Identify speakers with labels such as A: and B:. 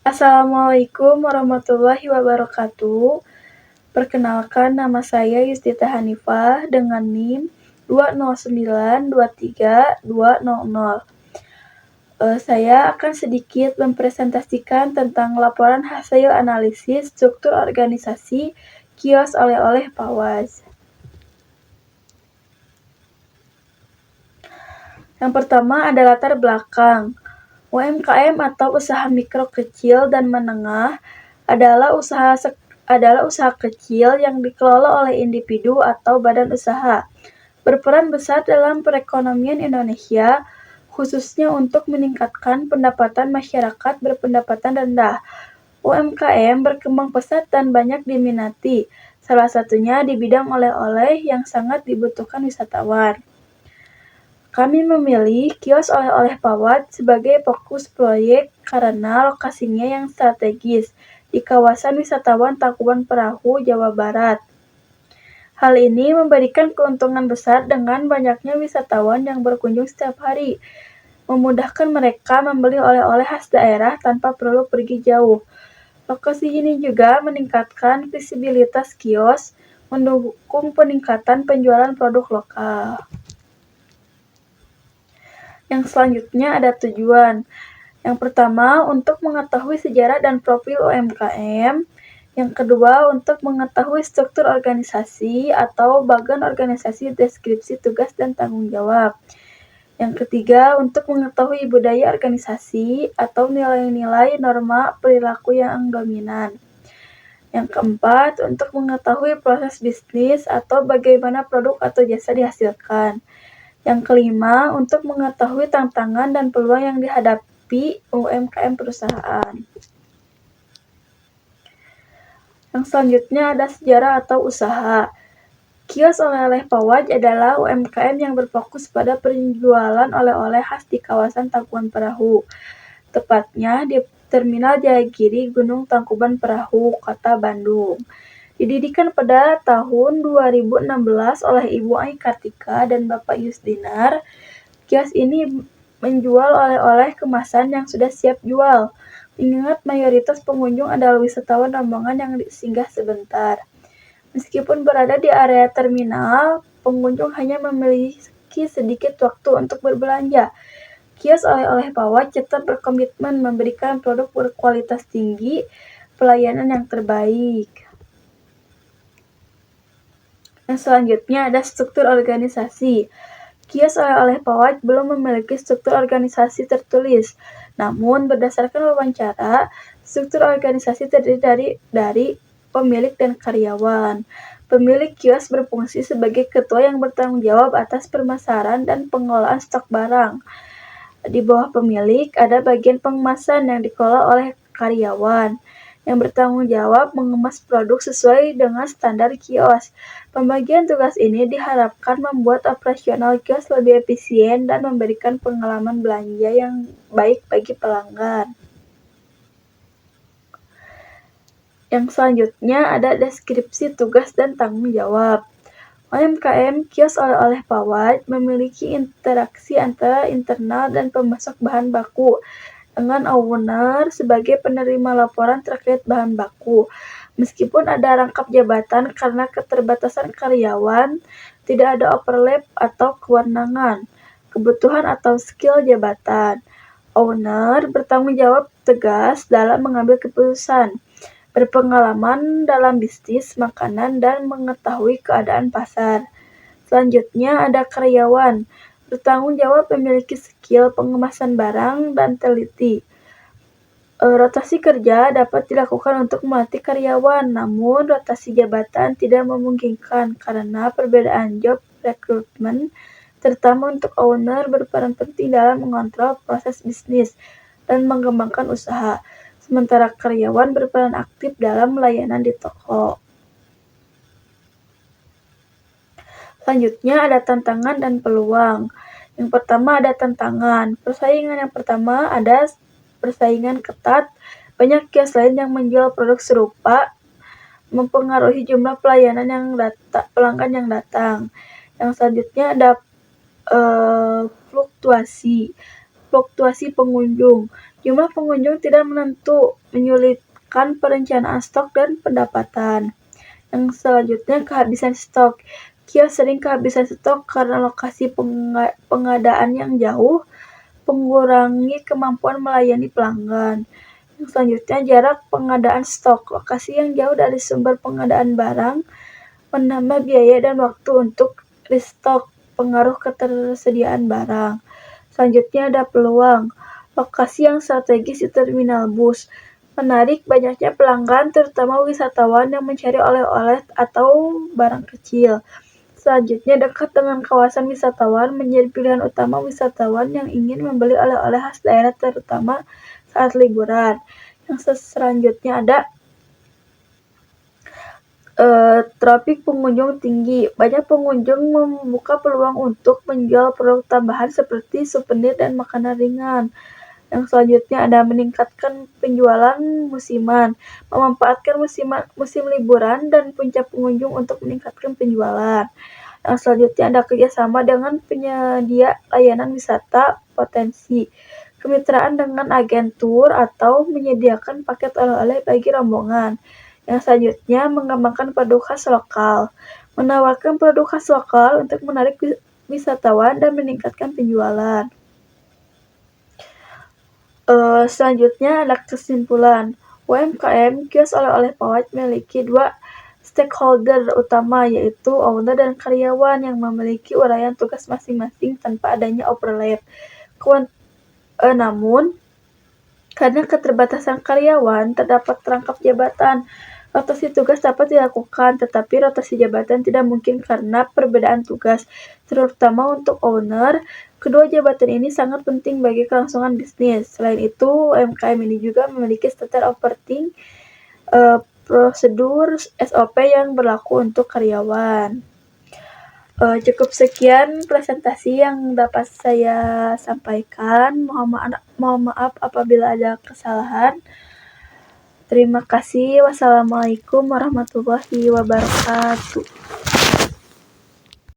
A: Assalamualaikum warahmatullahi wabarakatuh. Perkenalkan, nama saya Yusdita Hanifah dengan NIM 209232200. Saya akan sedikit mempresentasikan tentang laporan hasil analisis struktur organisasi kios oleh-oleh Pawaz. Yang pertama ada latar belakang. UMKM atau usaha mikro kecil dan menengah adalah usaha kecil yang dikelola oleh individu atau badan usaha, berperan besar dalam perekonomian Indonesia, khususnya untuk meningkatkan pendapatan masyarakat berpendapatan rendah. UMKM berkembang pesat dan banyak diminati, salah satunya di bidang oleh-oleh yang sangat dibutuhkan wisatawan. Kami memilih kios oleh-oleh Pawaz sebagai fokus proyek karena lokasinya yang strategis di kawasan wisatawan Tangkuban Perahu, Jawa Barat. Hal ini memberikan keuntungan besar dengan banyaknya wisatawan yang berkunjung setiap hari, memudahkan mereka membeli oleh-oleh khas daerah tanpa perlu pergi jauh. Lokasi ini juga meningkatkan visibilitas kios, mendukung peningkatan penjualan produk lokal. Yang selanjutnya ada tujuan. Yang pertama, untuk mengetahui sejarah dan profil UMKM. Yang kedua, untuk mengetahui struktur organisasi atau bagian organisasi, deskripsi tugas dan tanggung jawab. Yang ketiga, untuk mengetahui budaya organisasi atau nilai-nilai norma perilaku yang dominan. Yang keempat, untuk mengetahui proses bisnis atau bagaimana produk atau jasa dihasilkan. Yang kelima, untuk mengetahui tantangan dan peluang yang dihadapi UMKM perusahaan. Yang selanjutnya ada sejarah atau usaha. Kios oleh-oleh Pawaz adalah UMKM yang berfokus pada penjualan oleh-oleh khas di kawasan Tangkuban Perahu, tepatnya di Terminal Jayagiri, Gunung Tangkuban Perahu, Kota Bandung. Didirikan pada tahun 2016 oleh Ibu Ai Kartika dan Bapak Yusdinar, kios ini menjual oleh-oleh kemasan yang sudah siap jual, mengingat mayoritas pengunjung adalah wisatawan rombongan yang singgah sebentar. Meskipun berada di area terminal, pengunjung hanya memiliki sedikit waktu untuk berbelanja. Kios oleh-oleh Pawaz tetap berkomitmen memberikan produk berkualitas tinggi, pelayanan yang terbaik. Yang selanjutnya ada struktur organisasi. Kios oleh-oleh Pawaz belum memiliki struktur organisasi tertulis. Namun, berdasarkan wawancara, struktur organisasi terdiri dari pemilik dan karyawan. Pemilik kios berfungsi sebagai ketua yang bertanggung jawab atas pemasaran dan pengelolaan stok barang. Di bawah pemilik ada bagian pengemasan yang dikelola oleh karyawan, yang bertanggung jawab mengemas produk sesuai dengan standar kios. Pembagian tugas ini diharapkan membuat operasional kios lebih efisien dan memberikan pengalaman belanja yang baik bagi pelanggan. Yang selanjutnya ada deskripsi tugas dan tanggung jawab. UMKM kios oleh-oleh Pawaz memiliki interaksi antara internal dan pemasok bahan baku, dengan owner sebagai penerima laporan terkait bahan baku. Meskipun ada rangkap jabatan karena keterbatasan karyawan, tidak ada overlap atau kewenangan, kebutuhan atau skill jabatan. Owner bertanggung jawab tegas dalam mengambil keputusan, berpengalaman dalam bisnis makanan dan mengetahui keadaan pasar. Selanjutnya ada karyawan, bertanggung jawab memiliki skill pengemasan barang dan teliti. Rotasi kerja dapat dilakukan untuk melatih karyawan, namun rotasi jabatan tidak memungkinkan karena perbedaan job rekrutmen, terutama untuk owner berperan penting dalam mengontrol proses bisnis dan mengembangkan usaha, sementara karyawan berperan aktif dalam layanan di toko. Selanjutnya ada tantangan dan peluang. Yang pertama ada tantangan. Persaingan yang pertama ada persaingan ketat. Banyak kios lain yang menjual produk serupa, mempengaruhi jumlah pelanggan yang datang. Yang selanjutnya ada fluktuasi. fluktuasi pengunjung. Jumlah pengunjung tidak menentu, menyulitkan perencanaan stok dan pendapatan. Yang selanjutnya, kehabisan stok. Kios sering kehabisan stok karena lokasi pengadaan yang jauh, mengurangi kemampuan melayani pelanggan. Yang selanjutnya, jarak pengadaan stok. Lokasi yang jauh dari sumber pengadaan barang menambah biaya dan waktu untuk restock, pengaruh ketersediaan barang. Selanjutnya ada peluang. Lokasi yang strategis di terminal bus menarik banyaknya pelanggan, terutama wisatawan yang mencari oleh-oleh atau barang kecil. Selanjutnya, dekat dengan kawasan wisatawan menjadi pilihan utama wisatawan yang ingin membeli oleh-oleh khas daerah, terutama saat liburan. Yang selanjutnya ada trafik pengunjung tinggi. Banyak pengunjung membuka peluang untuk menjual produk tambahan seperti souvenir dan makanan ringan. Yang selanjutnya ada meningkatkan penjualan musiman. Memanfaatkan musim liburan dan puncak pengunjung untuk meningkatkan penjualan. Yang selanjutnya ada kerjasama dengan penyedia layanan wisata potensi. Kemitraan dengan agen tur atau menyediakan paket oleh-oleh bagi rombongan. Yang selanjutnya, mengembangkan produk khas lokal. Menawarkan produk khas lokal untuk menarik wisatawan dan meningkatkan penjualan. Selanjutnya ada kesimpulan. UMKM kios oleh-oleh Pawai memiliki dua stakeholder utama, yaitu owner dan karyawan yang memiliki uraian tugas masing-masing tanpa adanya overlap. Namun, karena keterbatasan karyawan, terdapat rangkap jabatan. Rotasi tugas dapat dilakukan, tetapi rotasi jabatan tidak mungkin karena perbedaan tugas, terutama untuk owner. Kedua jabatan ini sangat penting bagi kelangsungan bisnis. Selain itu, UMKM ini juga memiliki standar operating prosedur SOP yang berlaku untuk karyawan. Cukup sekian presentasi yang dapat saya sampaikan. Mohon maaf apabila ada kesalahan. Terima kasih. Wassalamualaikum warahmatullahi wabarakatuh.